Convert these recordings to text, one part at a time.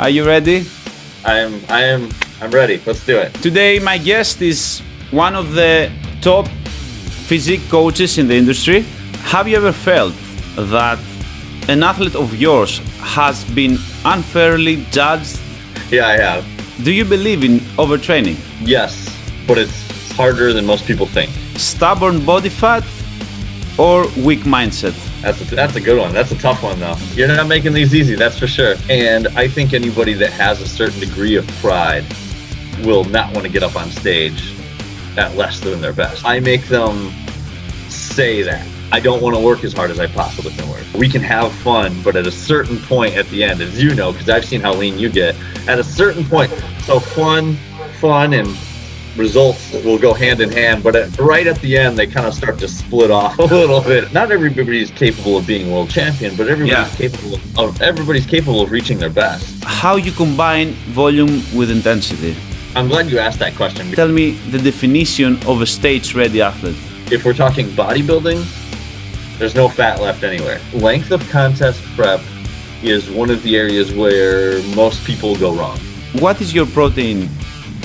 Are you ready? I'm ready. Let's do it. Today my guest is one of the top physique coaches in the industry. Have you ever felt that an athlete of yours has been unfairly judged? Yeah, I have. Do you believe in overtraining? Yes, but it's harder than most people think. Stubborn body fat or weak mindset? That's a good one. That's a tough one, though. You're not making these easy, that's for sure. And I think anybody that has a certain degree of pride will not want to get up on stage at less than their best. I make them say that. I don't want to work as hard as I possibly can work. We can have fun, but at a certain point at the end, as you know, because I've seen how lean you get, at a certain point, so fun and results will go hand in hand, but right at the end, they kind of start to split off a little bit. Not everybody's capable of being world champion, but everybody's capable of reaching their best. How you combine volume with intensity? I'm glad you asked that question. Tell me the definition of a stage-ready athlete. If we're talking bodybuilding, there's no fat left anywhere. Length of contest prep is one of the areas where most people go wrong. What is your protein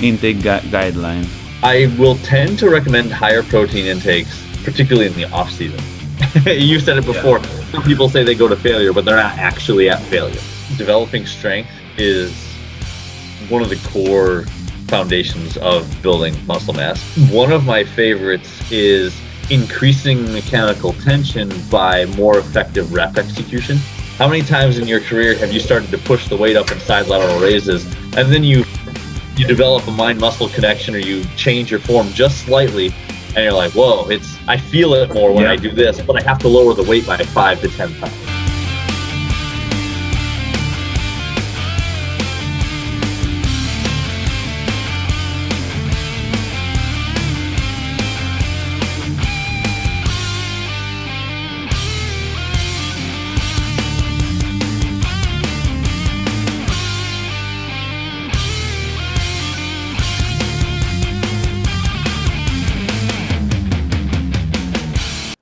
intake guideline? I will tend to recommend higher protein intakes, particularly in the off season. You said it before. Yeah. Some people say they go to failure, but they're not actually at failure. Developing strength is one of the core foundations of building muscle mass. One of my favorites is increasing mechanical tension by more effective rep execution. How many times in your career have you started to push the weight up in side lateral raises, and then you develop a mind-muscle connection, or you change your form just slightly, and you're like, whoa, I feel it more when I do this, but I have to lower the weight by 5 to 10 pounds.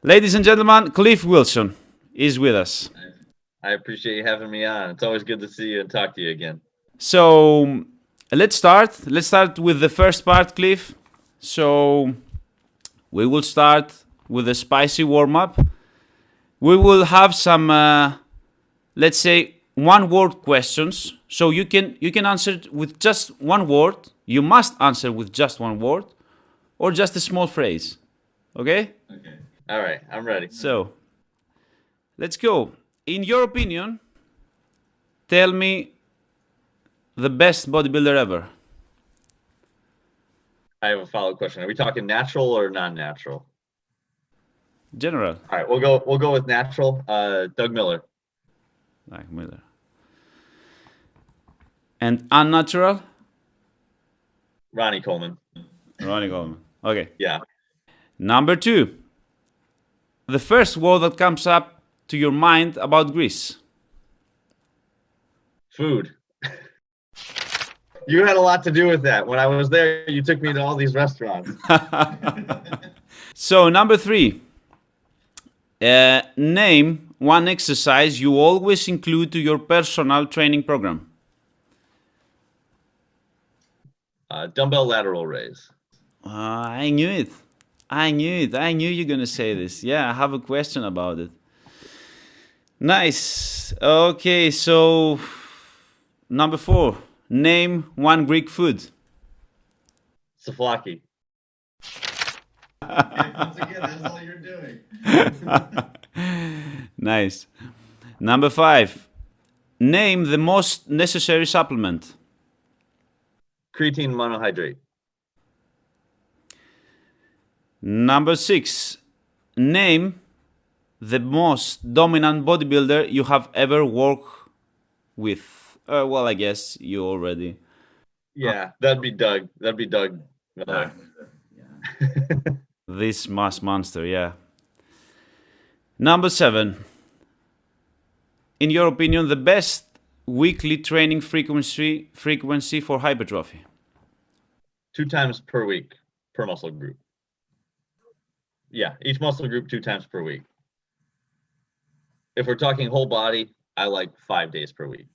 Ladies and gentlemen, Cliff Wilson is with us. I appreciate you having me on. It's always good to see you and talk to you again. So let's start. Let's start with the first part, Cliff. So we will start with a spicy warm-up. We will have some, let's say, one-word questions. So you can answer it with just one word. You must answer with just one word, or just a small phrase. Okay? Okay. All right, I'm ready. So, let's go. In your opinion, tell me the best bodybuilder ever. I have a follow-up question. Are we talking natural or non-natural? General. All right, we'll go with natural. Doug Miller. Like Miller. And unnatural? Ronnie Coleman. Ronnie Coleman. Okay. Yeah. Number 2. The first word that comes up to your mind about Greece. Food. You had a lot to do with that. When I was there, you took me to all these restaurants. So, number 3. Name one exercise you always include to your personal training program. Dumbbell lateral raise. I knew it. I knew you're going to say this. Yeah, I have a question about it. Nice. Okay, so number 4. Name one Greek food. Souvlaki. Once again, that's all you're doing. Nice. Number 5. Name the most necessary supplement. Creatine monohydrate. Number 6. Name the most dominant bodybuilder you have ever worked with. Well, I guess you already. Yeah, that'd be Doug. That'd be Doug. Yeah. This mass monster, yeah. Number 7. In your opinion, the best weekly training frequency for hypertrophy? 2 times per week per muscle group. Yeah, each muscle group 2 times per week. If we're talking whole body, I like 5 days per week.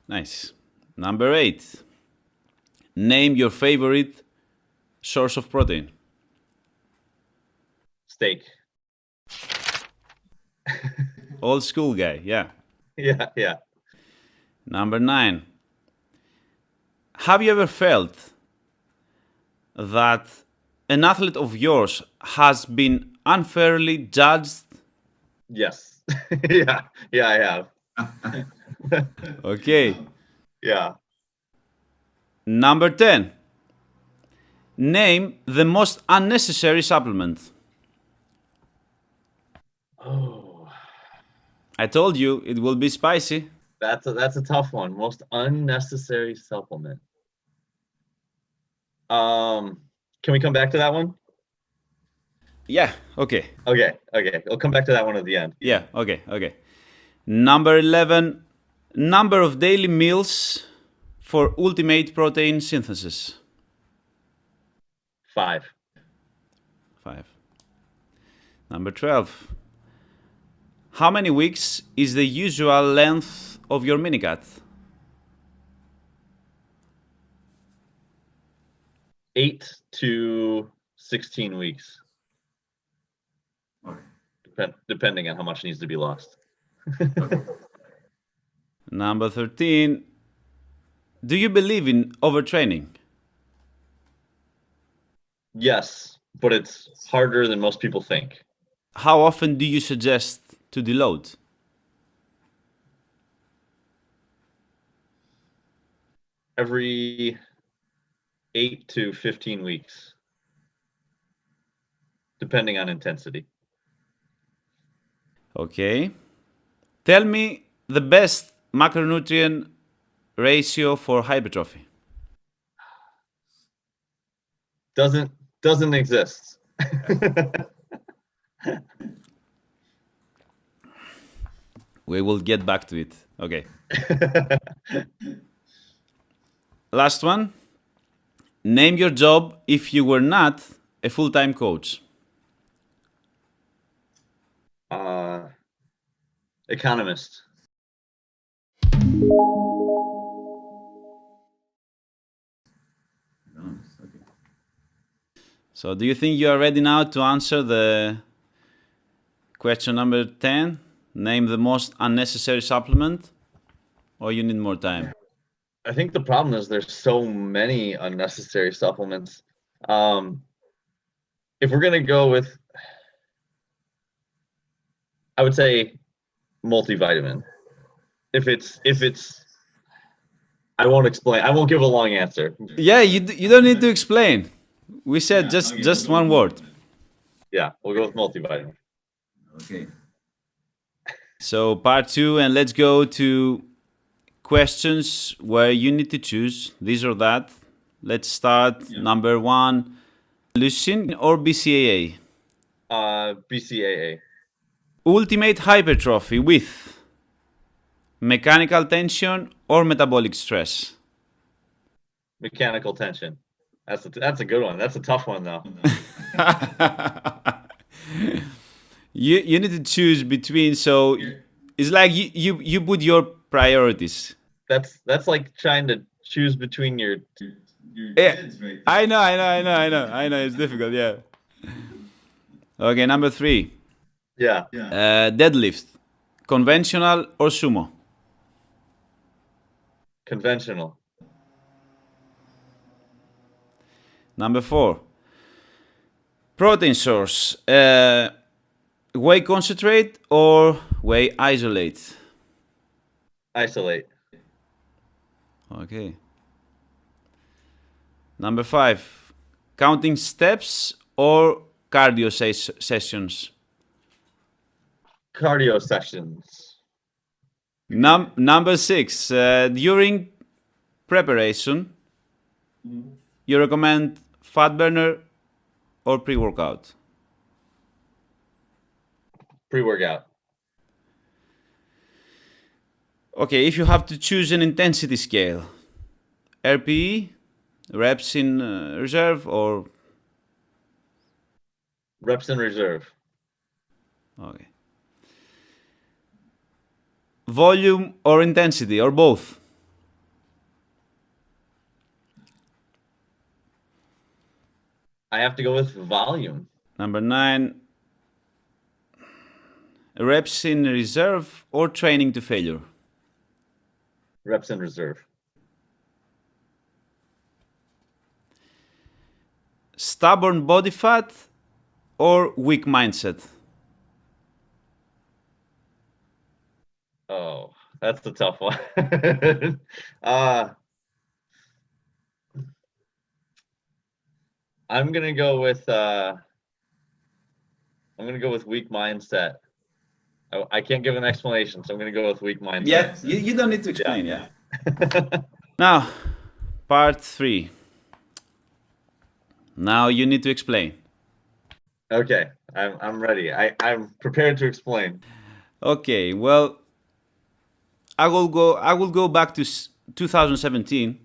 Nice. Number 8. Name your favorite source of protein. Steak. Old school guy, yeah. Yeah. Number 9. Have you ever felt that an athlete of yours has been unfairly judged? Yes. Yeah, I have. Okay. Yeah. Number 10. Name the most unnecessary supplement. Oh, I told you it will be spicy. that's a tough one. Most unnecessary supplement. Can we come back to that one? Yeah, okay. Okay. We'll come back to that one at the end. Yeah, okay. Number 11. Number of daily meals for ultimate protein synthesis. 5. 5. Number 12. How many weeks is the usual length of your minicut? 8 to 16 weeks. Depending on how much needs to be lost. Number 13. Do you believe in overtraining? Yes, but it's harder than most people think. How often do you suggest to deload? Every 8 to 15 weeks, depending on intensity. Okay. Tell me the best macronutrient ratio for hypertrophy. Doesn't exist. We will get back to it. Okay. Last one. Name your job if you were not a full-time coach. Economist. So do you think you are ready now to answer the question number 10? Name the most unnecessary supplement? Or you need more time? I think the problem is there's so many unnecessary supplements. If we're gonna go with, I would say multivitamin. If it's, I won't explain. I won't give a long answer. Yeah, you don't need to explain. We said just one word. Yeah, we'll go with multivitamin. Okay. So part 2, and let's go to questions where you need to choose this or that. Let's start. Number 1, leucine or BCAA? BCAA. Ultimate hypertrophy with mechanical tension or metabolic stress? Mechanical tension. That's a good one. That's a tough one though. You need to choose between, so it's like you put your priorities. That's like trying to choose between your kids, right? I know. It's difficult, yeah. Okay, number 3. Yeah. Deadlift, conventional or sumo? Conventional. Number 4. Protein source, whey concentrate or whey isolate? Isolate. Okay. Number 5. Counting steps or cardio sessions? Cardio sessions. Number 6. During preparation, you recommend fat burner or pre-workout? Pre-workout. Okay, if you have to choose an intensity scale, RPE, reps in reserve, or? Reps in reserve. Okay. Volume or intensity, or both? I have to go with volume. Number 9, reps in reserve or training to failure? Reps in reserve. Stubborn body fat or weak mindset? Oh, that's a tough one. I'm gonna go with weak mindset. I can't give an explanation, so I'm gonna go with weak mindset. Yeah, you don't need to explain. Yeah. Now, part 3. Now you need to explain. Okay, I'm ready. I'm prepared to explain. Okay, well, I will go back to 2017,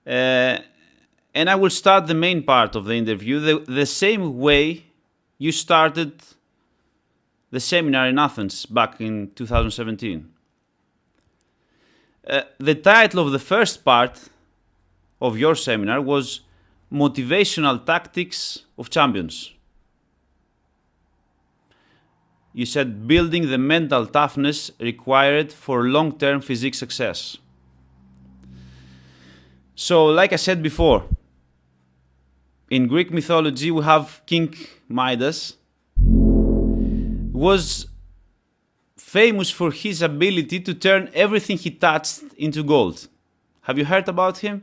and I will start the main part of the interview the same way you started the seminar in Athens back in 2017. The title of the first part of your seminar was Motivational Tactics of Champions. You said building the mental toughness required for long-term physique success. So, like I said before, in Greek mythology we have King Midas, was famous for his ability to turn everything he touched into gold. Have you heard about him?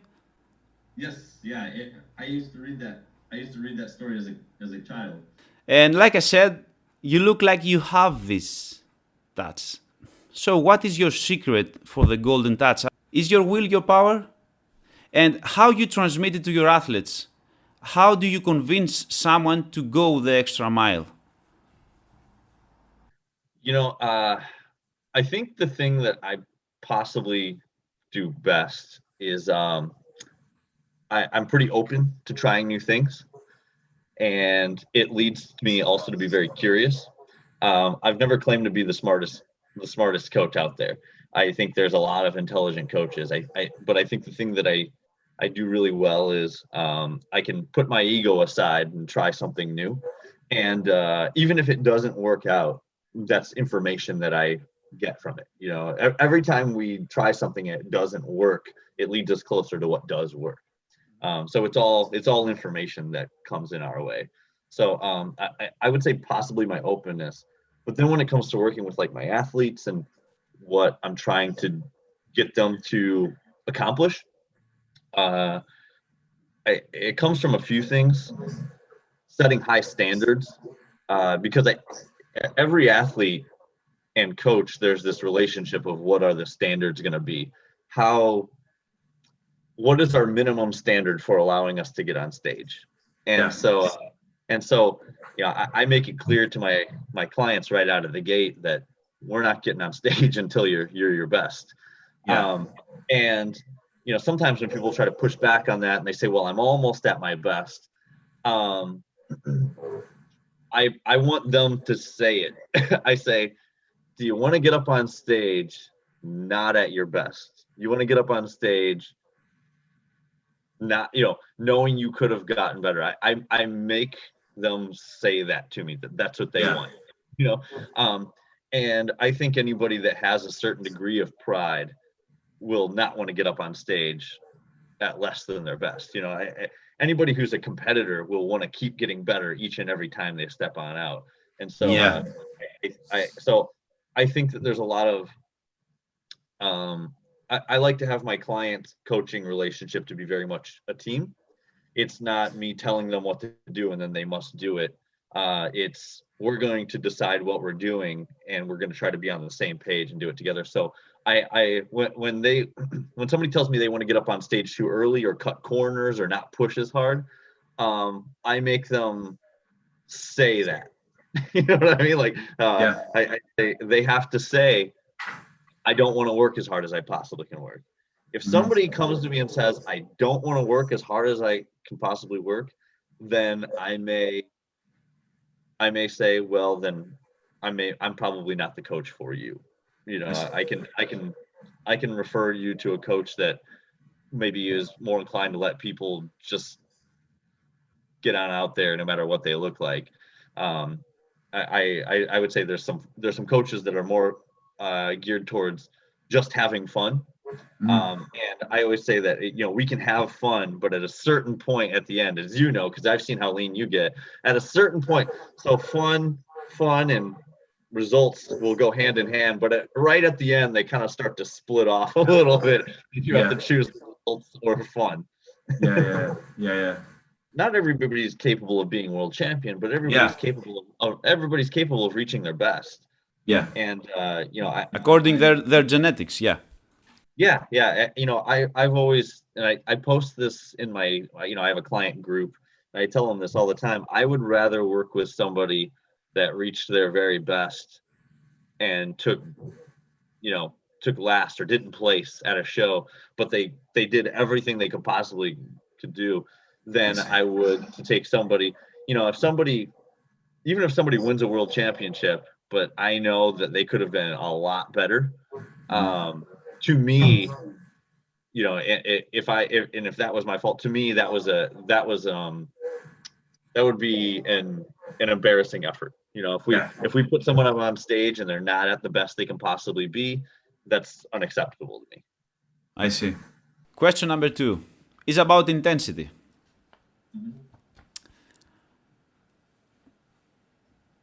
Yes, yeah. I used to read that. I used to read that story as a child. And like I said, you look like you have this touch. So what is your secret for the golden touch? Is your will your power? And how you transmit it to your athletes? How do you convince someone to go the extra mile? You know, I think the thing that I possibly do best is I'm pretty open to trying new things, and it leads me also to be very curious. I've never claimed to be the smartest coach out there. I think there's a lot of intelligent coaches. But I think the thing that I do really well is I can put my ego aside and try something new, and even if it doesn't work out, that's information that I get from it. You know, every time we try something and it doesn't work, it leads us closer to what does work. So it's all information that comes in our way. So I would say possibly my openness, but then when it comes to working with like my athletes and what I'm trying to get them to accomplish, it comes from a few things. Setting high standards, because every athlete and coach, there's this relationship of what are the standards going to be? What is our minimum standard for allowing us to get on stage? And so, yeah, I make it clear to my clients right out of the gate that we're not getting on stage until you're your best. Yeah. And you know, sometimes when people try to push back on that and they say, well, I'm almost at my best. I want them to say it. I say, do you want to get up on stage not at your best? You want to get up on stage not, you know, knowing you could have gotten better. I make them say that to me, that's what they want, you know. And I think anybody that has a certain degree of pride will not want to get up on stage at less than their best. You know, anybody who's a competitor will want to keep getting better each and every time they step on out. And so, I think that there's a lot of, I like to have my client coaching relationship to be very much a team. It's not me telling them what to do and then they must do it. It's we're going to decide what we're doing and we're going to try to be on the same page and do it together. So when somebody tells me they want to get up on stage too early or cut corners or not push as hard, I make them say that. You know what I mean? Like, they have to say, I don't want to work as hard as I possibly can work. If somebody comes to me and says, I don't want to work as hard as I can possibly work, then I may say, well, then I'm probably not the coach for you. You know, I can refer you to a coach that maybe is more inclined to let people just get on out there no matter what they look like. I would say there's some coaches that are more geared towards just having fun. And I always say that, we can have fun, but at a certain point at the end, as you know, because I've seen how lean you get, at a certain point, so fun and results will go hand in hand, but right at the end, they kind of start to split off a little bit. You have to choose results or fun. Yeah. Not everybody's capable of being world champion, but everybody's capable of reaching their best. Yeah. And according their genetics, yeah. Yeah. I've always, and I post this in my, I have a client group, and I tell them this all the time. I would rather work with somebody that reached their very best and took last or didn't place at a show, but they did everything they could possibly could do, than I would to take somebody, if somebody wins a world championship, but I know that they could have been a lot better. To me, if that was my fault, to me, that would be an embarrassing effort. If we put someone up on stage and they're not at the best they can possibly be, that's unacceptable to me. I see. Question number 2 is about intensity.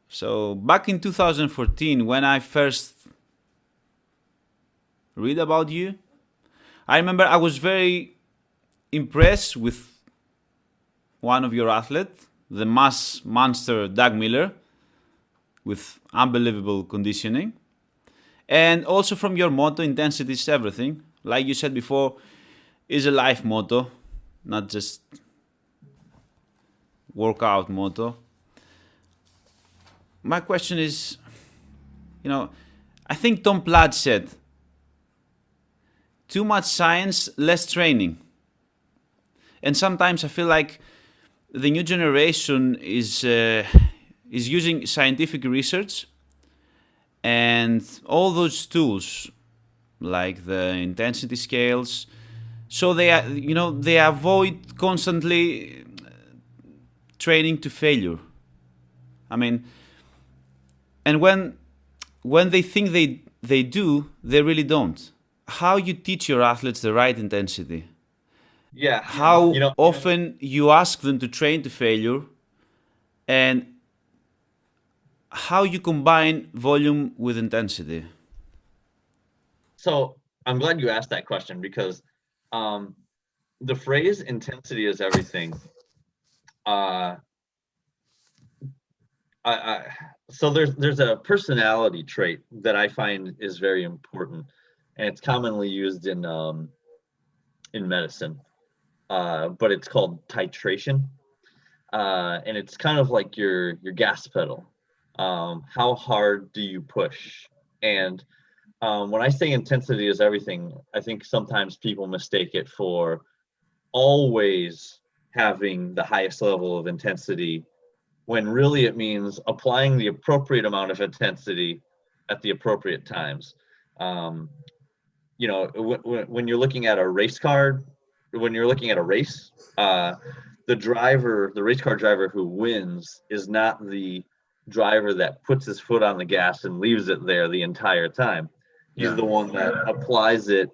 So back in 2014, when I first read about you, I remember I was very impressed with one of your athletes, the mass monster Doug Miller, with unbelievable conditioning. And also from your motto, intensity is everything. Like you said before, is a life motto, not just workout motto. My question is, I think Tom Platt said, too much science, less training. And sometimes I feel like the new generation is using scientific research and all those tools, like the intensity scales, so they avoid constantly training to failure. I mean, and when they think they do, they really don't. How you teach your athletes the right intensity? Yeah. How often you ask them to train to failure, and how you combine volume with intensity? So I'm glad you asked that question, because the phrase intensity is everything. So there's a personality trait that I find is very important, and it's commonly used in medicine, but it's called titration, and it's kind of like your gas pedal. How hard do you push? And when I say intensity is everything, I think sometimes people mistake it for always having the highest level of intensity, when really it means applying the appropriate amount of intensity at the appropriate times. When you're looking at a race car, when you're looking at a race, the race car driver who wins is not the driver that puts his foot on the gas and leaves it there the entire time. He's the one that applies it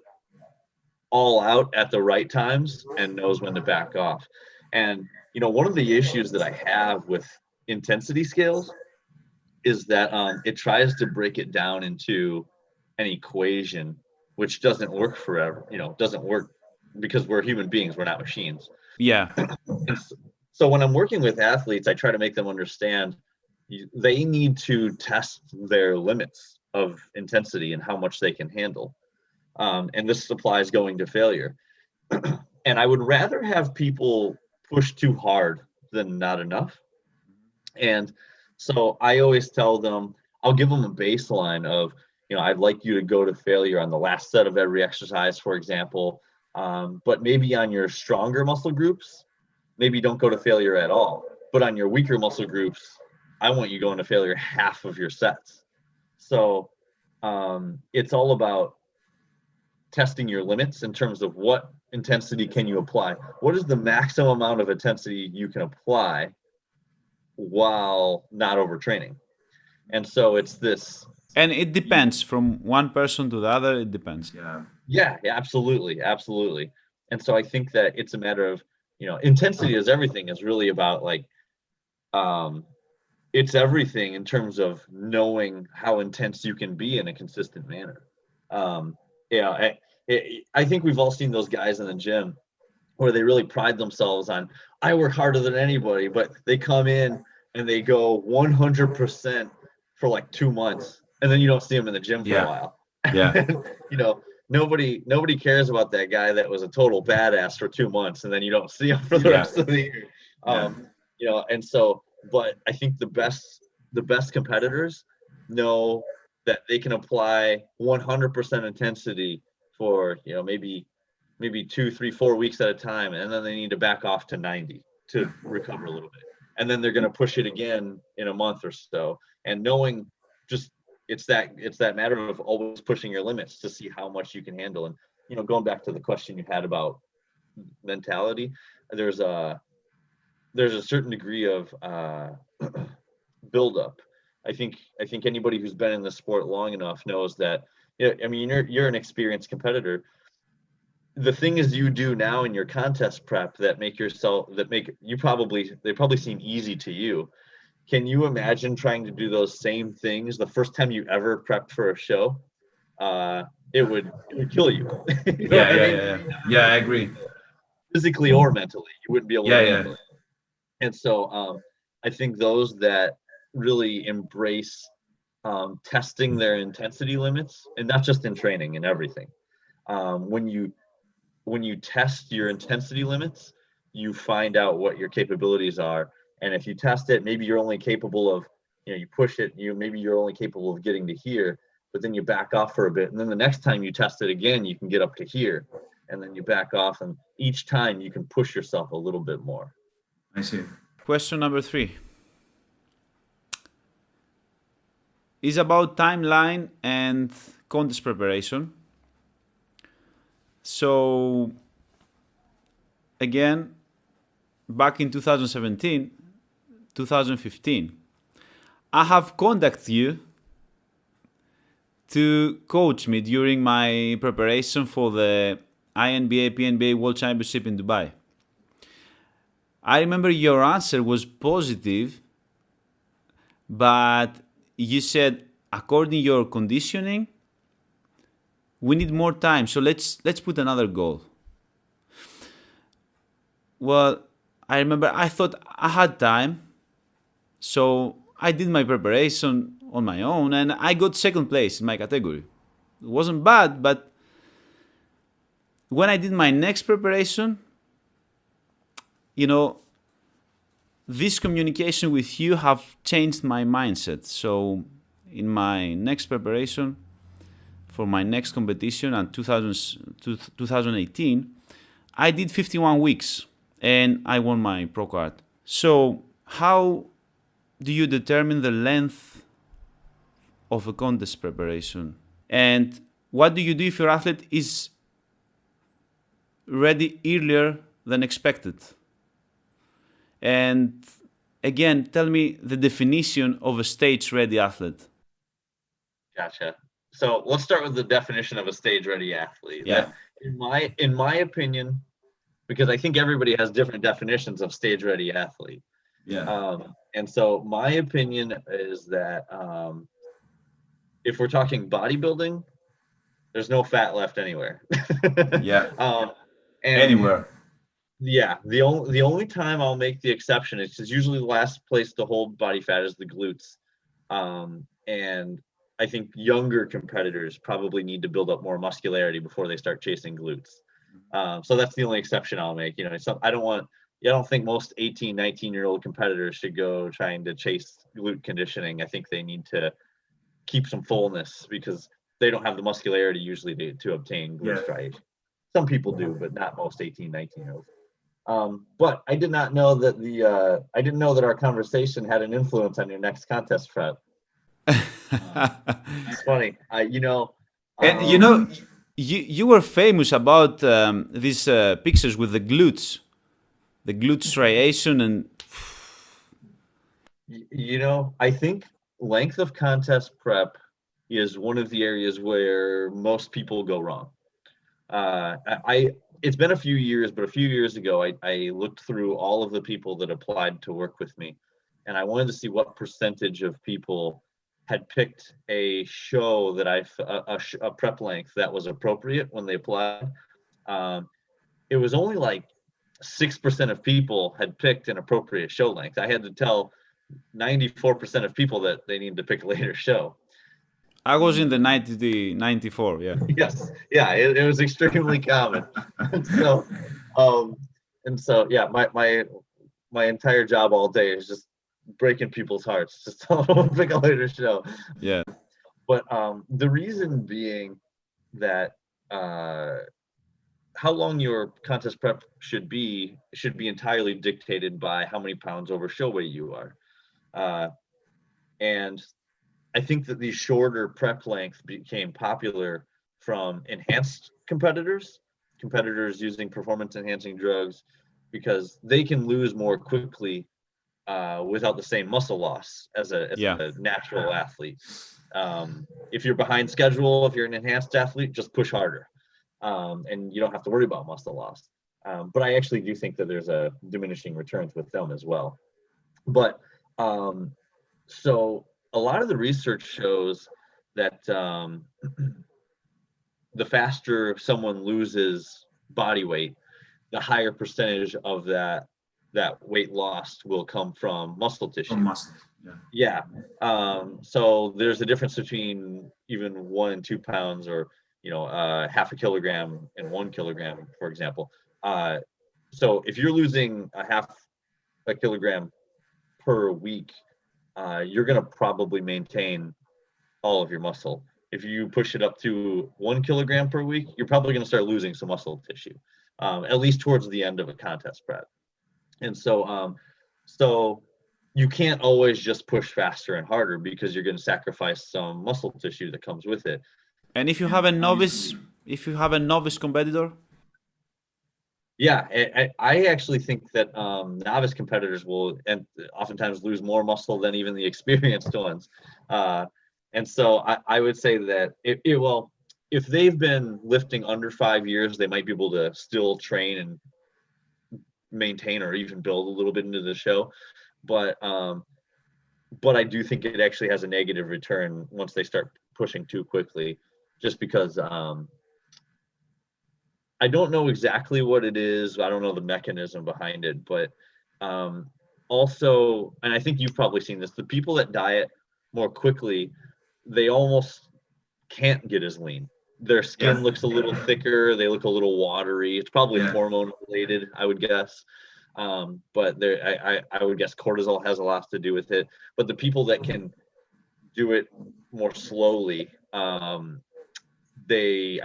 all out at the right times and knows when to back off. And one of the issues that I have with intensity scales is that it tries to break it down into an equation, which doesn't work forever. Doesn't work because we're human beings, we're not machines. Yeah. So when I'm working with athletes, I try to make them understand they need to test their limits of intensity and how much they can handle. And this applies going to failure. And I would rather have people push too hard than not enough. And so I always tell them, I'll give them a baseline of, I'd like you to go to failure on the last set of every exercise, for example. But maybe on your stronger muscle groups, maybe don't go to failure at all. But on your weaker muscle groups, I want you going to failure half of your sets. So it's all about testing your limits in terms of what intensity can you apply. What is the maximum amount of intensity you can apply while not overtraining? And so it's this. And it depends from one person to the other. It depends. Yeah, absolutely, absolutely. And so I think that it's a matter of, intensity is everything, is really about like, it's everything in terms of knowing how intense you can be in a consistent manner. I think we've all seen those guys in the gym where they really pride themselves on, I work harder than anybody, but they come in and they go 100% for like 2 months, and then you don't see them in the gym for a while. Yeah. Nobody cares about that guy that was a total badass for 2 months, and then you don't see him for the rest of the year. And so, but I think the best competitors know that they can apply 100% intensity for, maybe 2, 3, 4 weeks at a time, and then they need to back off to 90 to recover a little bit. And then they're going to push it again in a month or so. And knowing just, it's that matter of always pushing your limits to see how much you can handle. And, going back to the question you had about mentality, there's a certain degree of buildup. I think anybody who's been in the sport long enough knows that, you're an experienced competitor. The things you do now in your contest prep that they probably seem easy to you. Can you imagine trying to do those same things the first time you ever prepped for a show? It would kill you. Yeah, I agree. Physically or mentally, you wouldn't be able to handle it. And so I think those that really embrace testing their intensity limits, and not just in training, in everything. When you test your intensity limits, you find out what your capabilities are. And if you test it, maybe you're only capable of, you push it, maybe you're only capable of getting to here, but then you back off for a bit. And then the next time you test it again, you can get up to here, and then you back off. And each time you can push yourself a little bit more. I see. Question number 3 is about timeline and contest preparation. So, again, back in 2017, 2015, I have contacted you to coach me during my preparation for the INBA, PNBA World Championship in Dubai. I remember your answer was positive, but you said, according to your conditioning, we need more time, so let's put another goal. Well, I remember I thought I had time, so I did my preparation on my own, and I got second place in my category. It wasn't bad, but when I did my next preparation, this communication with you have changed my mindset. So in my next preparation for my next competition in 2018, I did 51 weeks and I won my pro card. So how do you determine the length of a contest preparation? And what do you do if your athlete is ready earlier than expected? And again, tell me the definition of a stage-ready athlete. Gotcha. So let's start with the definition of a stage-ready athlete. Yeah. In my opinion, because I think everybody has different definitions of stage-ready athlete. Yeah. And so my opinion is that if we're talking bodybuilding, there's no fat left anywhere. Anywhere. Yeah, the only time I'll make the exception is because usually the last place to hold body fat is the glutes. And I think younger competitors probably need to build up more muscularity before they start chasing glutes. So that's the only exception I'll make. I don't think most 18, 19-year-old competitors should go trying to chase glute conditioning. I think they need to keep some fullness because they don't have the muscularity usually to obtain glute striation. Some people do, but not most 18, 19-year-olds. But I did not know that I didn't know that our conversation had an influence on your next contest prep. It's funny. You were famous about these pictures with the glutes striation, and I think length of contest prep is one of the areas where most people go wrong. It's been a few years, but a few years ago, I looked through all of the people that applied to work with me, and I wanted to see what percentage of people had picked a show that a prep length that was appropriate when they applied. It was only like 6% of people had picked an appropriate show length. I had to tell 94% of people that they needed to pick a later show. I was in the 94, yeah. Yes, yeah, it was extremely common. And so yeah, my entire job all day is just breaking people's hearts, just telling them to pick a later show. Yeah. But the reason being that how long your contest prep should be entirely dictated by how many pounds over show weight you are. And I think that these shorter prep lengths became popular from enhanced competitors using performance enhancing drugs, because they can lose more quickly without the same muscle loss as a natural athlete. If you're behind schedule, if you're an enhanced athlete, just push harder, and you don't have to worry about muscle loss. But I actually do think that there's a diminishing returns with them as well. But so a lot of the research shows that the faster someone loses body weight, the higher percentage of that weight lost will come from muscle tissue. From muscle, yeah. So there's a difference between even 1 and 2 pounds, or half a kilogram and 1 kilogram, for example. So if you're losing a half a kilogram per week, you're going to probably maintain all of your muscle. If you push it up to 1 kilogram per week, you're probably going to start losing some muscle tissue, at least towards the end of a contest prep. And so, you can't always just push faster and harder, because you're going to sacrifice some muscle tissue that comes with it. And if you have a novice competitor? Yeah, I actually think that novice competitors will oftentimes lose more muscle than even the experienced ones. And so I would say that if they've been lifting under 5 years, they might be able to still train and maintain or even build a little bit into the show. But I do think it actually has a negative return once they start pushing too quickly, just because I don't know exactly what it is. I don't know the mechanism behind it, but also, and I think you've probably seen this, the people that diet more quickly, they almost can't get as lean. Their skin looks a little thicker. They look a little watery. It's probably hormone related, I would guess. But I would guess cortisol has a lot to do with it. But the people that can do it more slowly, I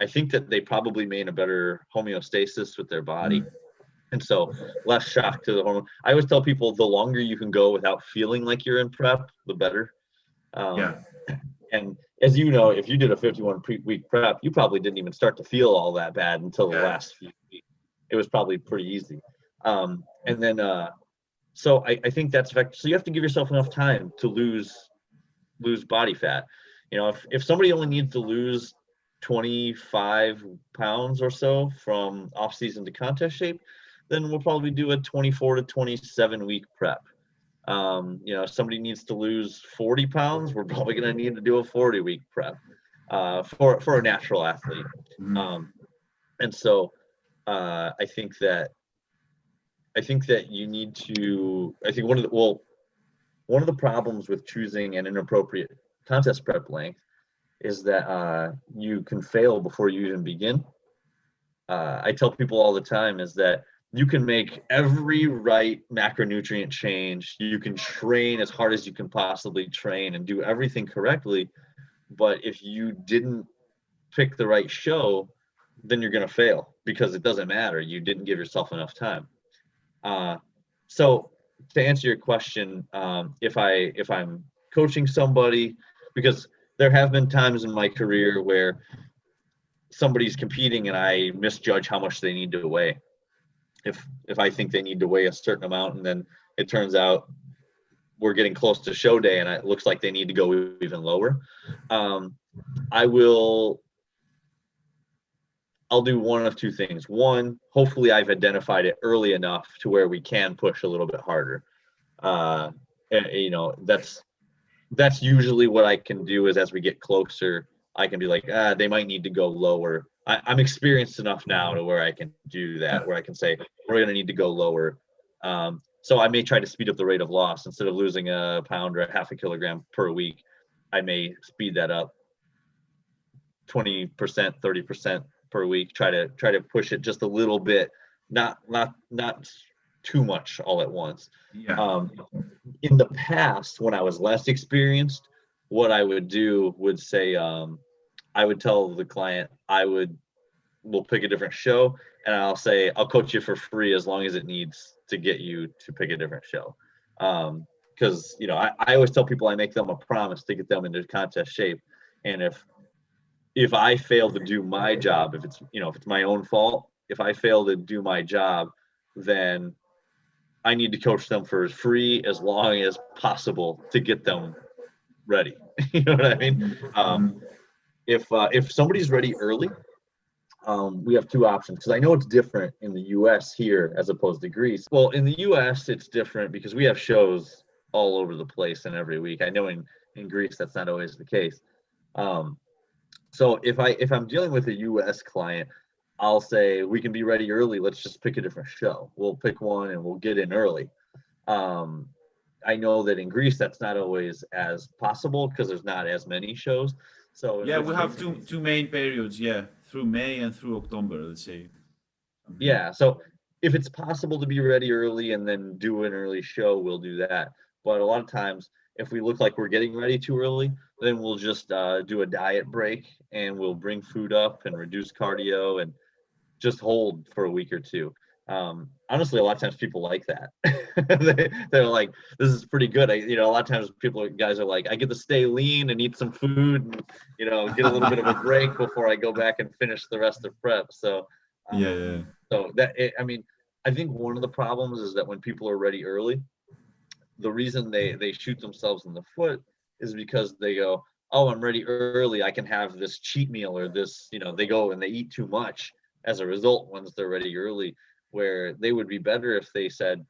think that they probably maintain a better homeostasis with their body. And so less shock to the hormone. I always tell people, the longer you can go without feeling like you're in prep, the better. And as you know, if you did a 51-week prep, you probably didn't even start to feel all that bad until the last few weeks. It was probably pretty easy. And then, so I think that's effective. So you have to give yourself enough time to lose body fat. If somebody only needs to lose 25 pounds or so from off season to contest shape, then we'll probably do a 24 to 27 week prep. If somebody needs to lose 40 pounds, we're probably going to need to do a 40-week prep for a natural athlete. And so I think that you need to. I think one of the problems with choosing an inappropriate contest prep length is that you can fail before you even begin. I tell people all the time is that you can make every right macronutrient change. You can train as hard as you can possibly train and do everything correctly. But if you didn't pick the right show, then you're going to fail, because it doesn't matter. You didn't give yourself enough time. So to answer your question, if I'm coaching somebody, because there have been times in my career where somebody's competing and I misjudge how much they need to weigh. If I think they need to weigh a certain amount and then it turns out we're getting close to show day and it looks like they need to go even lower, I'll do one of two things. One, hopefully I've identified it early enough to where we can push a little bit harder. And, you know, that's usually what I can do is as we get closer, I can be like, they might need to go lower. I'm experienced enough now to where I can do that, where I can say, we're going to need to go lower. So I may try to speed up the rate of loss. Instead of losing a pound or a half a kilogram per week, I may speed that up 20%, 30% per week, try to push it just a little bit, not too much all at once. Yeah. In the past, when I was less experienced, what I would do would say, I would tell the client, we'll pick a different show, and I'll say, I'll coach you for free as long as it needs to get you to pick a different show. Because, you know, I always tell people I make them a promise to get them into contest shape. And if I fail to do my job, if it's my own fault, if I fail to do my job, then I need to coach them for free as long as possible to get them ready. You know what I mean? If somebody's ready early, we have two options, because I know it's different in the US here as opposed to Greece. Well, in the US, it's different because we have shows all over the place and every week. I know in Greece, that's not always the case. So if I'm dealing with a US client, I'll say, we can be ready early. Let's just pick a different show. We'll pick one and we'll get in early. I know that in Greece, that's not always as possible because there's not as many shows. So yeah, we have two main periods, yeah, through May and through October, let's say. Yeah, so if it's possible to be ready early and then do an early show, we'll do that. But a lot of times, if we look like we're getting ready too early, then we'll just do a diet break and we'll bring food up and reduce cardio and just hold for a week or two. Honestly, a lot of times people like that. They're like, this is pretty good. A lot of times guys are like, I get to stay lean and eat some food and, get a little bit of a break before I go back and finish the rest of prep. So, yeah. So I think one of the problems is that when people are ready early, the reason they shoot themselves in the foot is because they go, oh, I'm ready early, I can have this cheat meal or this, they go and they eat too much as a result once they're ready early, where they would be better if they said,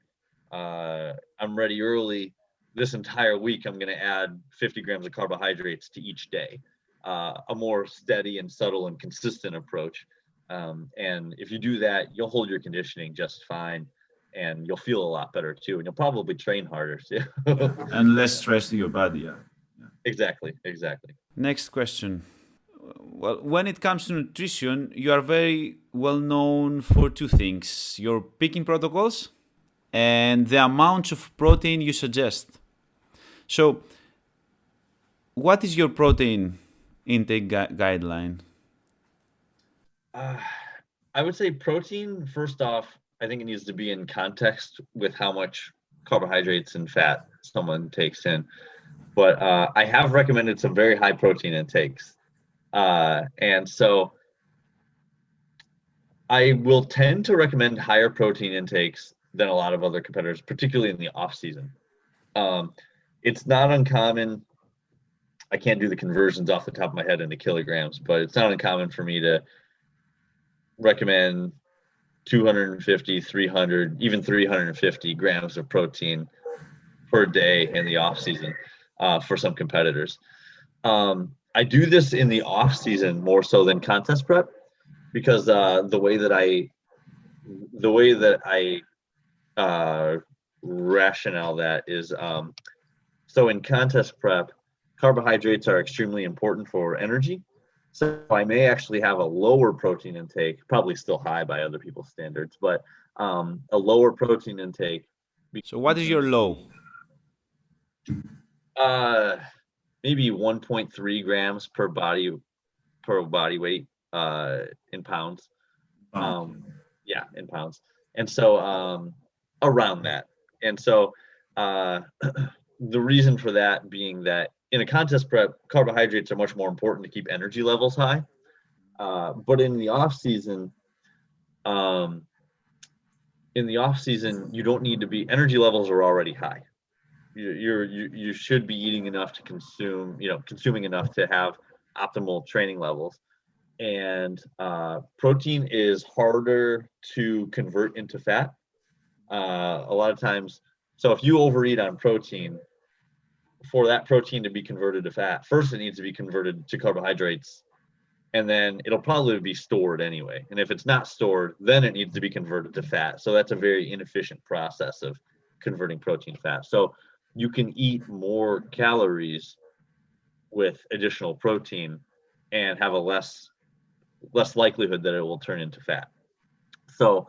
I'm ready early, this entire week I'm going to add 50 grams of carbohydrates to each day. A more steady and subtle and consistent approach. And if you do that, you'll hold your conditioning just fine and you'll feel a lot better too. And you'll probably train harder too. And less stress to your body, yeah. Exactly. Next question. Well, when it comes to nutrition, you are very well known for two things: your picking protocols and the amount of protein you suggest. So, what is your protein intake guideline? I would say protein, first off, I think it needs to be in context with how much carbohydrates and fat someone takes in. But I have recommended some very high protein intakes. And so I will tend to recommend higher protein intakes than a lot of other competitors, particularly in the off season. It's not uncommon. I can't do the conversions off the top of my head into kilograms, but it's not uncommon for me to recommend 250, 300, even 350 grams of protein per day in the off season for some competitors. I do this in the off season more so than contest prep because the way that I rationale that is so in contest prep, carbohydrates are extremely important for energy. So I may actually have a lower protein intake, probably still high by other people's standards, but a lower protein intake. So what is your low? Maybe 1.3 grams per body weight in pounds. Yeah, in pounds. And so around that. And so the reason for that being that in a contest prep, carbohydrates are much more important to keep energy levels high. But in the off season, you don't need to be. Energy levels are already high. You should be eating enough to consuming enough to have optimal training levels. And protein is harder to convert into fat. A lot of times, so if you overeat on protein, for that protein to be converted to fat, first it needs to be converted to carbohydrates, and then it'll probably be stored anyway. And if it's not stored, then it needs to be converted to fat. So that's a very inefficient process of converting protein to fat. So you can eat more calories with additional protein and have a less likelihood that it will turn into fat. So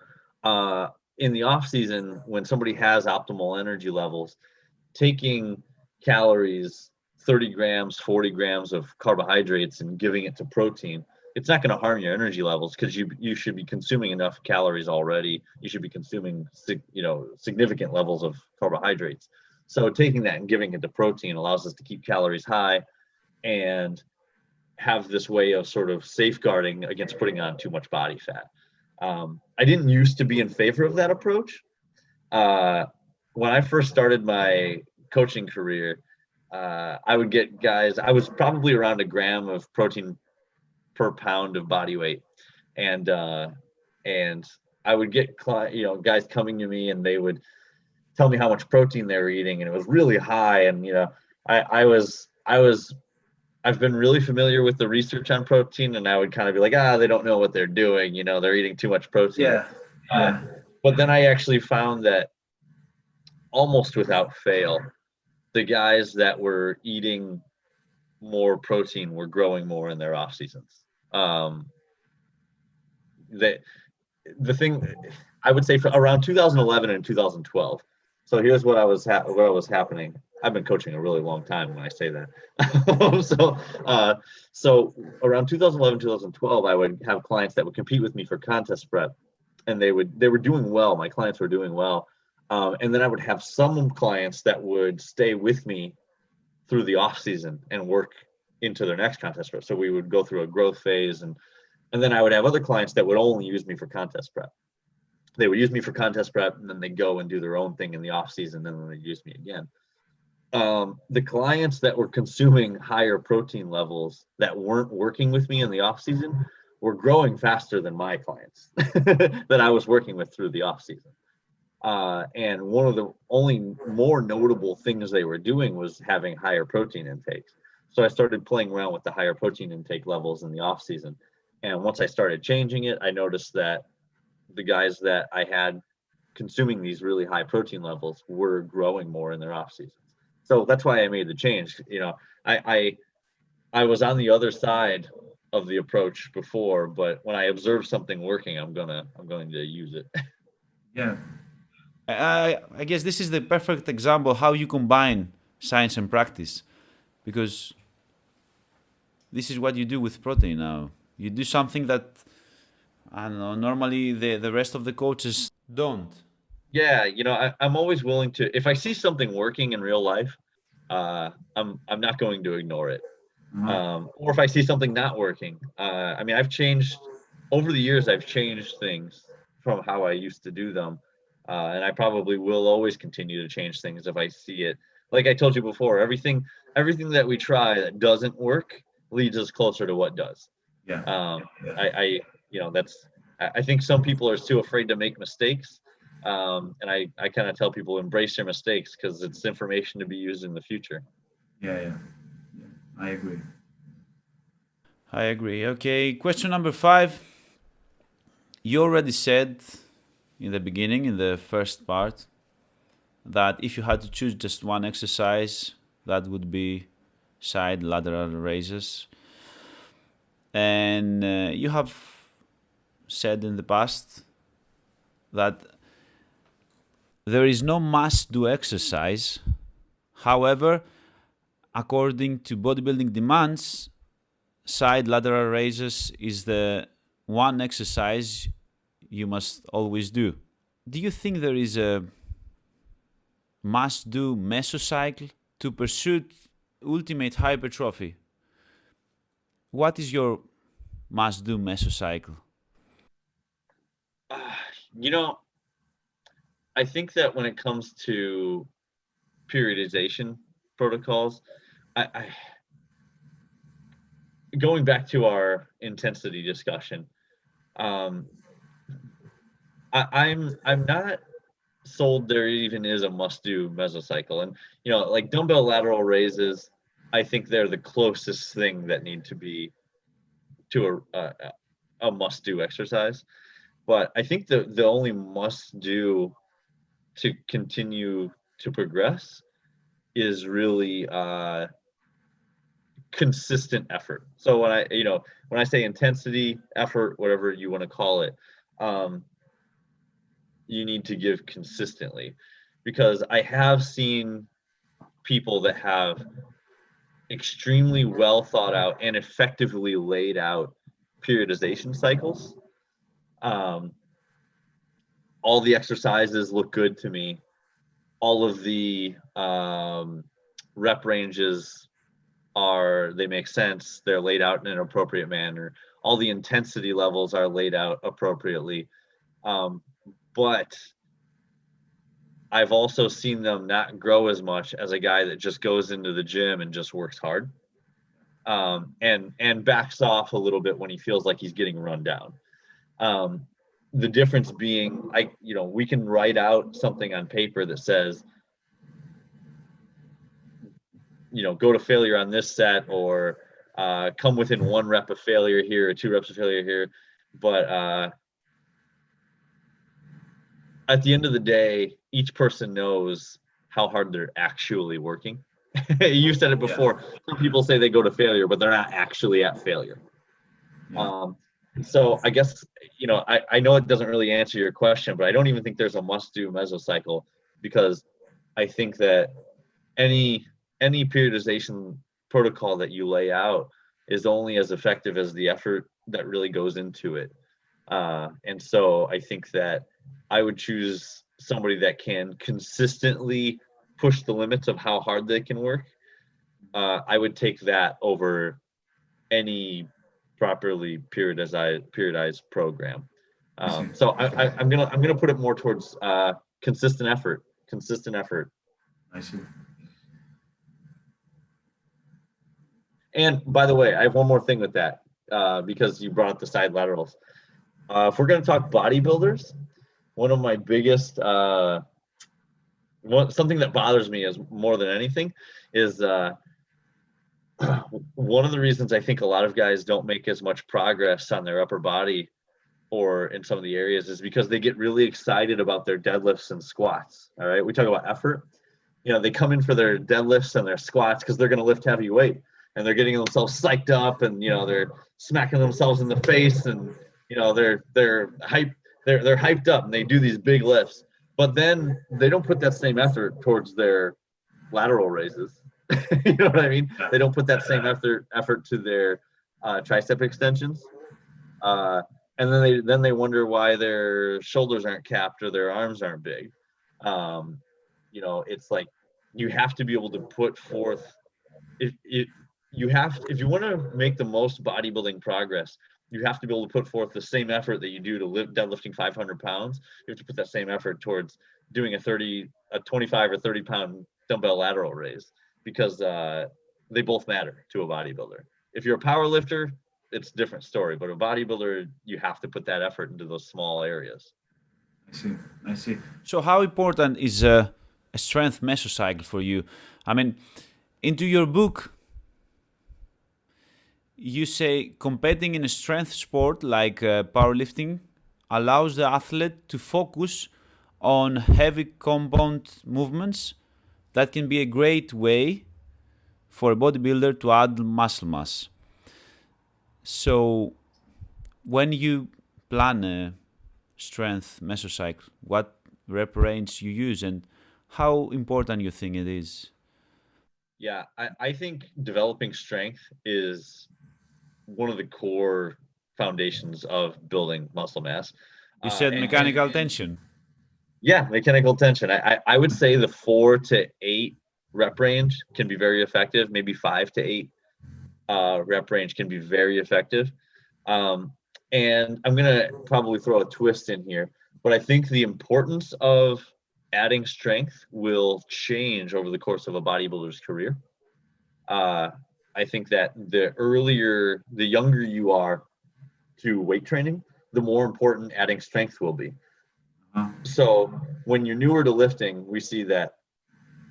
in the off season, when somebody has optimal energy levels, taking calories, 30 grams, 40 grams of carbohydrates and giving it to protein, it's not going to harm your energy levels, because you should be consuming enough calories already. You should be consuming significant levels of carbohydrates. So taking that and giving it to protein allows us to keep calories high and have this way of sort of safeguarding against putting on too much body fat. I didn't used to be in favor of that approach. When I first started my coaching career, I would get guys, I was probably around a gram of protein per pound of body weight. And I would get guys coming to me, and they would tell me how much protein they were eating, and it was really high. And I've been really familiar with the research on protein, and I would kind of be like, they don't know what they're doing. They're eating too much protein. Yeah. But then I actually found that almost without fail, the guys that were eating more protein were growing more in their off seasons. The thing I would say, for around 2011 and 2012. So here's what was happening. I've been coaching a really long time when I say that. So around 2011, 2012, I would have clients that would compete with me for contest prep, and they were doing well. My clients were doing well. And then I would have some clients that would stay with me through the off season and work into their next contest prep. So we would go through a growth phase, and then I would have other clients that would only use me for contest prep. They would use me for contest prep, and then they go and do their own thing in the off season, and then they use me again. The clients that were consuming higher protein levels that weren't working with me in the off season were growing faster than my clients that I was working with through the off season. And one of the only more notable things they were doing was having higher protein intakes. So I started playing around with the higher protein intake levels in the off season. And once I started changing it, I noticed that the guys that I had consuming these really high protein levels were growing more in their off seasons. So that's why I made the change. I was on the other side of the approach before, but when I observe something working, I'm going to use it. Yeah. I guess this is the perfect example how you combine science and practice, because this is what you do with protein now. You do something that, I don't know, normally the rest of the coaches don't. Yeah, I'm always willing to, if I see something working in real life, I'm not going to ignore it. Mm-hmm. Or if I see something not working, I've changed over the years. I've changed things from how I used to do them, and I probably will always continue to change things if I see it. Like I told you before, everything that we try that doesn't work leads us closer to what does. Yeah. I think some people are too afraid to make mistakes. And I kind of tell people, embrace your mistakes, because it's information to be used in the future. Yeah. I agree. Okay, question number 5. You already said in the beginning, in the first part, that if you had to choose just one exercise, that would be side lateral raises. And you have said in the past that there is no must-do exercise. However, according to bodybuilding demands, side lateral raises is the one exercise you must always do. Do you think there is a must-do mesocycle to pursue ultimate hypertrophy? What is your must-do mesocycle? You know, I think that when it comes to periodization protocols, I going back to our intensity discussion, I'm not sold there even is a must-do mesocycle. And you know, like dumbbell lateral raises, I think they're the closest thing that need to be to a must-do exercise. But I think the only must-do to continue to progress is really consistent effort. So when I say intensity, effort, whatever you want to call it, you need to give consistently, because I have seen people that have extremely well thought out and effectively laid out periodization cycles. All the exercises look good to me. All of the rep ranges they make sense. They're laid out in an appropriate manner. All the intensity levels are laid out appropriately. But I've also seen them not grow as much as a guy that just goes into the gym and just works hard, and backs off a little bit when he feels like he's getting run down. The difference being, we can write out something on paper that says, go to failure on this set, or come within 1 rep of failure here, or 2 reps of failure here. But at the end of the day, each person knows how hard they're actually working. You said it before. Yeah. Some people say they go to failure, but they're not actually at failure. Yeah. So I guess, I know it doesn't really answer your question, but I don't even think there's a must-do mesocycle, because I think that any periodization protocol that you lay out is only as effective as the effort that really goes into it. And so I think that I would choose somebody that can consistently push the limits of how hard they can work. I would take that over any properly periodized program. So I'm gonna put it more towards consistent effort. I see. And by the way, I have one more thing with that, because you brought up the side laterals. If we're going to talk bodybuilders, one of my biggest, something that bothers me is more than anything is one of the reasons I think a lot of guys don't make as much progress on their upper body or in some of the areas is because they get really excited about their deadlifts and squats. All right. We talk about effort. They come in for their deadlifts and their squats because they're going to lift heavy weight, and they're getting themselves psyched up, and they're smacking themselves in the face, and they're hyped up, and they do these big lifts. But then they don't put that same effort towards their lateral raises. You know what I mean? They don't put that same effort to their tricep extensions, and then they wonder why their shoulders aren't capped or their arms aren't big. It's like you have to be able to put forth. If you want to make the most bodybuilding progress, you have to be able to put forth the same effort that you do to deadlifting 500 pounds. You have to put that same effort towards doing a 25 or 30 pound dumbbell lateral raise, because they both matter to a bodybuilder. If you're a power lifter, it's a different story, but a bodybuilder, you have to put that effort into those small areas. I see. So how important is a strength mesocycle for you? I mean, into your book, you say competing in a strength sport like powerlifting allows the athlete to focus on heavy compound movements that can be a great way for a bodybuilder to add muscle mass. So when you plan a strength mesocycle, what rep range you use and how important you think it is? Yeah, I think developing strength is one of the core foundations of building muscle mass. You said mechanical tension. Yeah, mechanical tension. I would say the 4 to 8 rep range can be very effective. Maybe 5 to 8 rep range can be very effective. And I'm going to probably throw a twist in here, but I think the importance of adding strength will change over the course of a bodybuilder's career. I think that the younger you are to weight training, the more important adding strength will be. So when you're newer to lifting, we see that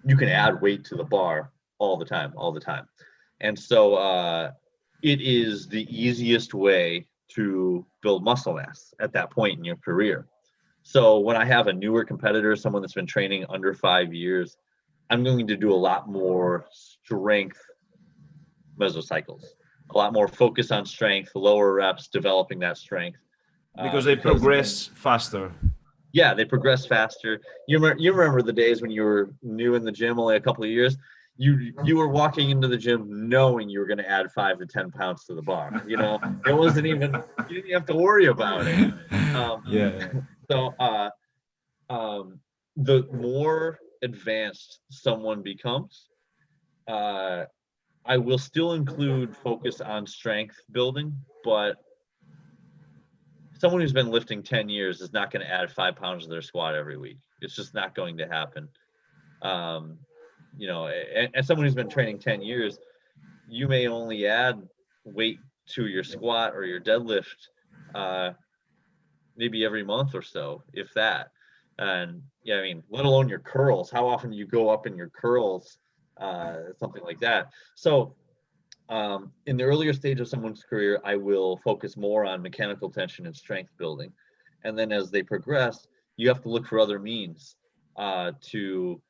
you can add weight to the bar all the time. And so it is the easiest way to build muscle mass at that point in your career. So when I have a newer competitor, someone that's been training under 5 years, I'm going to do a lot more strength mesocycles, a lot more focus on strength, lower reps, developing that strength. Because they progress faster. Yeah, they progress faster. You remember the days when you were new in the gym, only a couple of years, you were walking into the gym knowing you were going to add 5 to 10 pounds to the bar. You know, it wasn't even, you didn't have to worry about it. So the more advanced someone becomes, I will still include focus on strength building, but someone who's been lifting 10 years is not going to add 5 pounds to their squat every week. It's just not going to happen. You know, and someone who's been training 10 years, you may only add weight to your squat or your deadlift maybe every month or so, if that. And yeah, I mean, let alone your curls. How often do you go up in your curls? Something like that. So in the earlier stage of someone's career, I will focus more on mechanical tension and strength building. And then as they progress, you have to look for other means to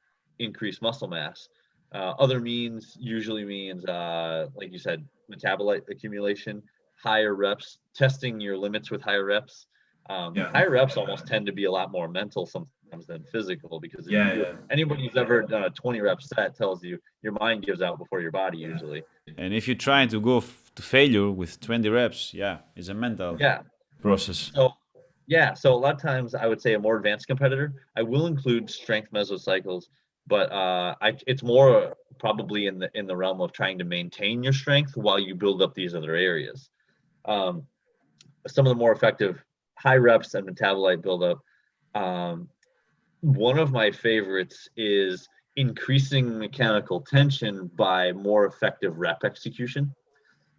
increase muscle mass. Other means usually means, like you said, metabolite accumulation, higher reps, testing your limits with higher reps. Higher reps almost tend to be a lot more mental sometimes than physical, because anybody who's ever done a 20 rep set tells you your mind gives out before your body usually. And if you're trying to go to failure with 20 reps, it's a mental process. So a lot of times I would say a more advanced competitor, I will include strength mesocycles, but it's more probably in the realm of trying to maintain your strength while you build up these other areas. Some of the more effective high reps and metabolite buildup. One of my favorites is increasing mechanical tension by more effective rep execution.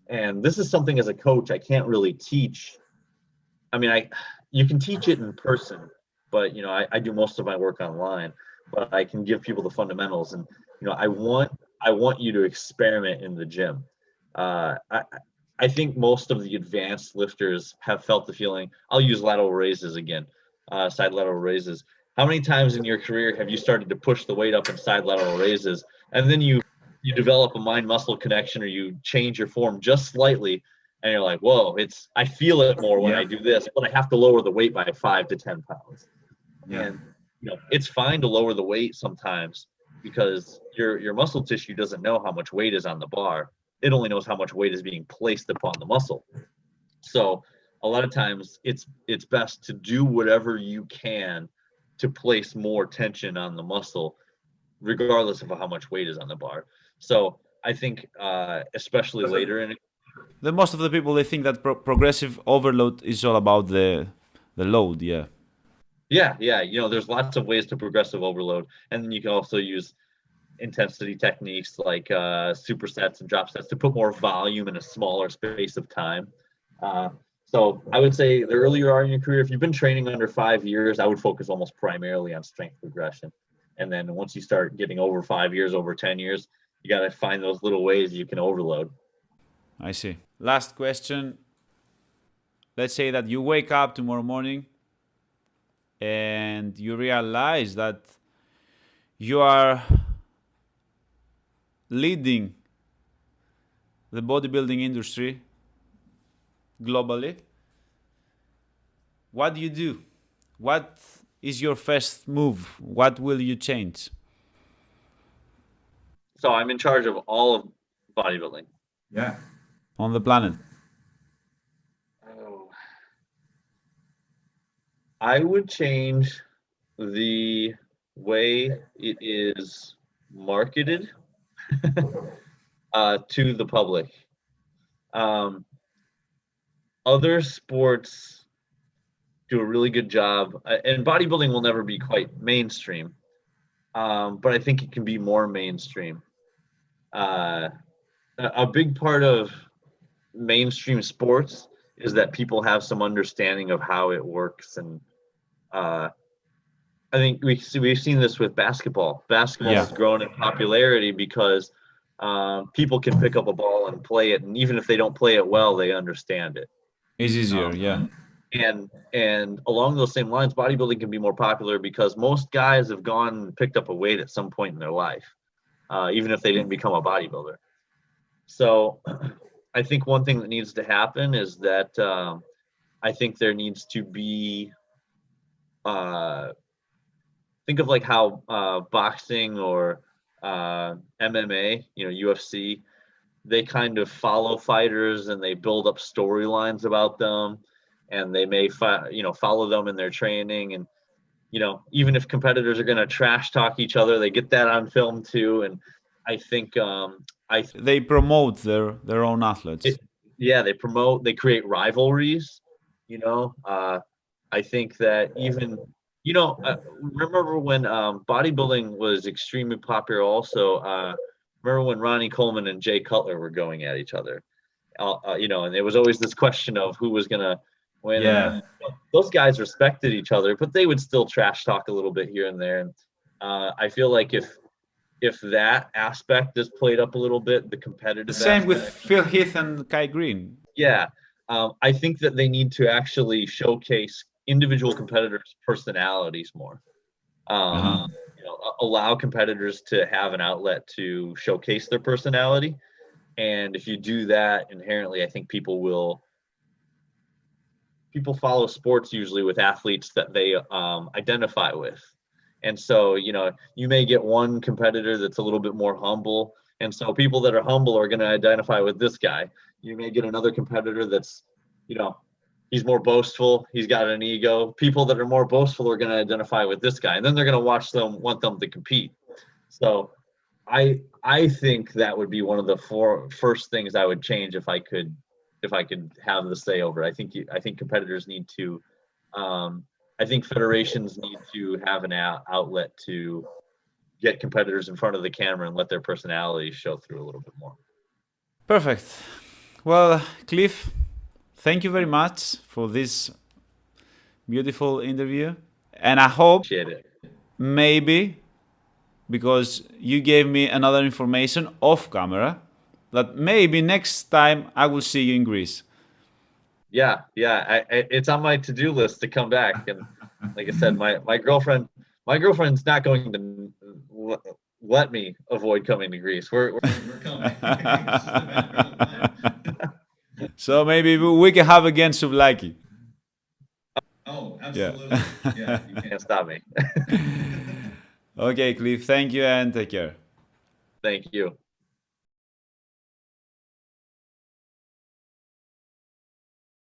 And this is something as a coach I can't really teach. I mean, you can teach it in person, but you know, I do most of my work online, but I can give people the fundamentals. And you know, I want you to experiment in the gym. I think most of the advanced lifters have felt the feeling. I'll use lateral raises again, side lateral raises. How many times in your career have you started to push the weight up in side lateral raises, and then you develop a mind-muscle connection, or you change your form just slightly, and you're like, whoa, I feel it more when I do this, but I have to lower the weight by 5 to 10 pounds. And you know, it's fine to lower the weight sometimes, because your muscle tissue doesn't know how much weight is on the bar. It only knows how much weight is being placed upon the muscle. So a lot of times it's best to do whatever you can to place more tension on the muscle, regardless of how much weight is on the bar. So I think especially later in the most of the people, they think that progressive overload is all about the load. Yeah. You know, there's lots of ways to progressive overload, and then you can also use intensity techniques like supersets and drop sets to put more volume in a smaller space of time. So I would say the earlier you are in your career, if you've been training under 5 years, I would focus almost primarily on strength progression. And then once you start getting over 5 years, over 10 years, you got to find those little ways you can overload. I see. Last question. Let's say that you wake up tomorrow morning and you realize that you are leading the bodybuilding industry globally. What do you do? What is your first move? What will you change? So I'm in charge of all of bodybuilding. Yeah. On the planet. Oh. I would change the way it is marketed to the public. other sports do a really good job, and bodybuilding will never be quite mainstream, but I think it can be more mainstream. A big part of mainstream sports is that people have some understanding of how it works, and I think we've seen this with basketball. Basketball has grown in popularity because people can pick up a ball and play it, and even if they don't play it well, they understand it. It's easier, yeah. And along those same lines, bodybuilding can be more popular because most guys have gone and picked up a weight at some point in their life, even if they didn't become a bodybuilder. So I think one thing that needs to happen is that I think there needs to be, think of like how boxing or MMA, UFC, they kind of follow fighters and they build up storylines about them, and they may follow them in their training, and even if competitors are going to trash talk each other, they get that on film too. And I think they promote their own athletes. They create rivalries. I think that even remember when bodybuilding was extremely popular also, remember when Ronnie Coleman and Jay Cutler were going at each other, and there was always this question of who was going to win. Yeah. Those guys respected each other, but they would still trash talk a little bit here and there. And I feel like if that aspect is played up a little bit, the competitive Same aspect, with Phil Heath and Kai Green. Yeah. I think that they need to actually showcase individual competitors' personalities more. Allow competitors to have an outlet to showcase their personality. And if you do that, inherently, I think people follow sports usually with athletes that they identify with. And so, you may get one competitor that's a little bit more humble. And so people that are humble are going to identify with this guy. You may get another competitor that's, he's more boastful. He's got an ego. People that are more boastful are going to identify with this guy. And then they're going to want them to compete. So I think that would be one of the first things I would change if I could have the say over. I think competitors need to, I think federations need to have an outlet to get competitors in front of the camera and let their personalities show through a little bit more. Perfect. Well, Cliff, thank you very much for this beautiful interview. And I hope maybe, because you gave me another information off camera, that maybe next time I will see you in Greece. Yeah. It's on my to-do list to come back. And like I said, my girlfriend's not going to let me avoid coming to Greece. We're coming. So maybe we can have again souvlaki. Oh, absolutely. Yeah, you can't stop me. Okay, Cliff, thank you and take care. Thank you.